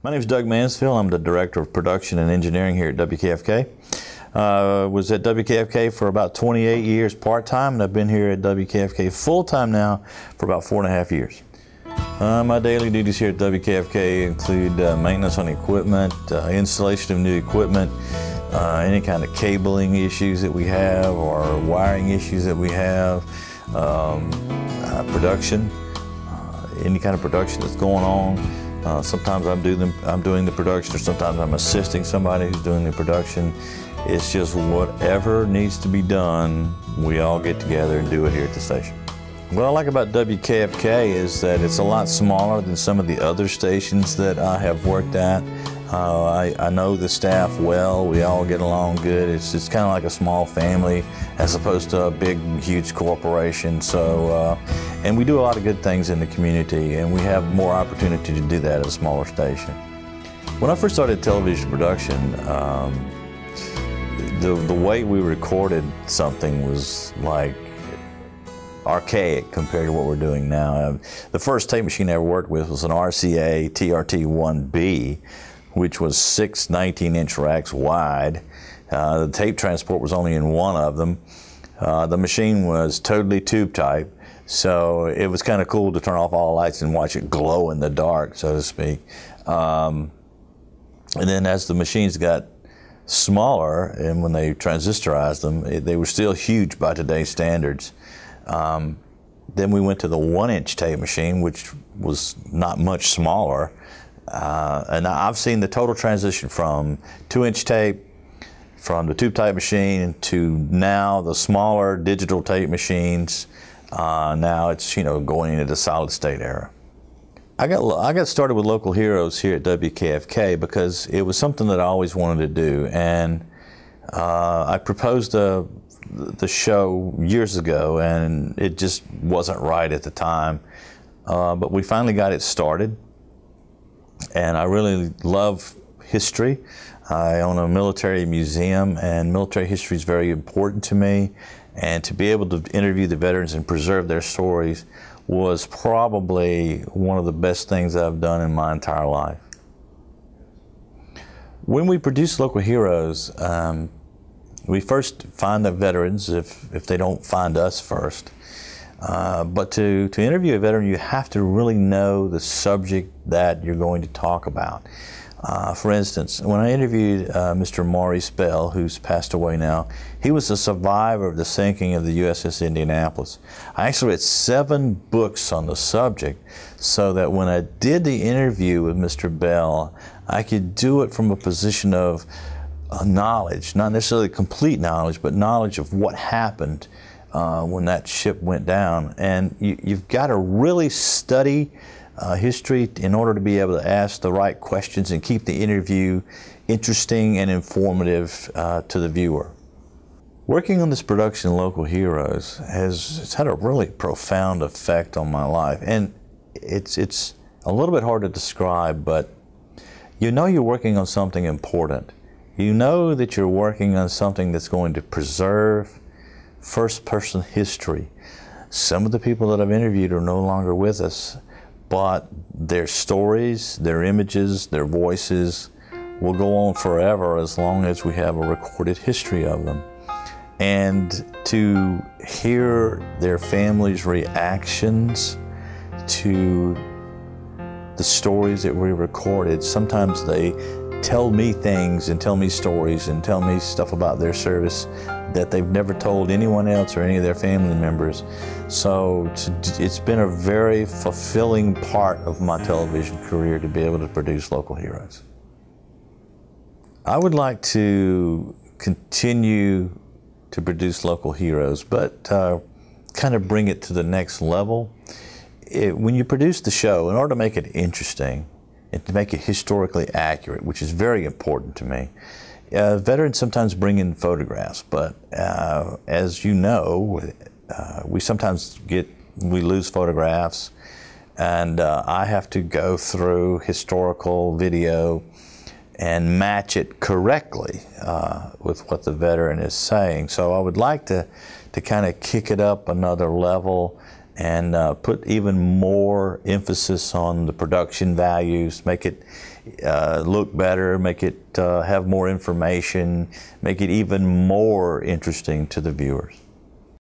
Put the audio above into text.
My name is Doug Mansfield. I'm the Director of Production and Engineering here at WKFK. Was at WKFK for about 28 years part-time, and I've been here at WKFK full-time now for about 4.5 years. My daily duties here at WKFK include maintenance on equipment, installation of new equipment, any kind of cabling issues that we have or wiring issues that we have, production, any kind of production that's going on. Sometimes I'm doing the production, or sometimes I'm assisting somebody who's doing the production. It's just whatever needs to be done, we all get together and do it here at the station. What I like about WKFK is that it's a lot smaller than some of the other stations that I have worked at. I know the staff well. We all get along good. It's kind of like a small family as opposed to a big, huge corporation. So, and we do a lot of good things in the community, and we have more opportunity to do that at a smaller station. When I first started television production, the way we recorded something was like archaic compared to what we're doing now. The first tape machine I ever worked with was an RCA TRT-1B, which was 6 19-inch racks wide. The tape transport was only in one of them. The machine was totally tube type, so it was kind of cool to turn off all the lights and watch it glow in the dark, so to speak. And then as the machines got smaller, and when they transistorized them, they were still huge by today's standards. Then we went to the 1-inch tape machine, which was not much smaller. And I've seen the total transition from 2-inch tape, from the tube type machine to now the smaller digital tape machines. Now it's, going into the solid state era. I got started with Local Heroes here at WKFK because it was something that I always wanted to do, and I proposed the show years ago, and it just wasn't right at the time. But we finally got it started. And I really love history. I own a military museum, and military history is very important to me. And to be able to interview the veterans and preserve their stories was probably one of the best things I've done in my entire life. When we produce Local Heroes, we first find the veterans if they don't find us first. But to interview a veteran, you have to really know the subject that you're going to talk about. For instance, when I interviewed Mr. Maurice Bell, who's passed away now, he was a survivor of the sinking of the USS Indianapolis. I actually read 7 books on the subject, so that when I did the interview with Mr. Bell, I could do it from a position of knowledge, not necessarily complete knowledge, but knowledge of what happened when that ship went down. And you've got to really study history in order to be able to ask the right questions and keep the interview interesting and informative to the viewer. Working on this production, Local Heroes, it's had a really profound effect on my life. And it's a little bit hard to describe, but you know you're working on something important. You know that you're working on something that's going to preserve first-person history. Some of the people that I've interviewed are no longer with us, but their stories, their images, their voices will go on forever as long as we have a recorded history of them. And to hear their families' reactions to the stories that we recorded, sometimes they tell me things and tell me stories and tell me stuff about their service that they've never told anyone else or any of their family members. So it's been a very fulfilling part of my television career to be able to produce Local Heroes. I would like to continue to produce Local Heroes, but kind of bring it to the next level. When you produce the show, in order to make it interesting and to make it historically accurate, which is very important to me, veterans sometimes bring in photographs, but as you know, we sometimes lose photographs, and I have to go through historical video and match it correctly with what the veteran is saying. So I would like to kind of kick it up another level and put even more emphasis on the production values, make it look better, make it have more information, make it even more interesting to the viewers.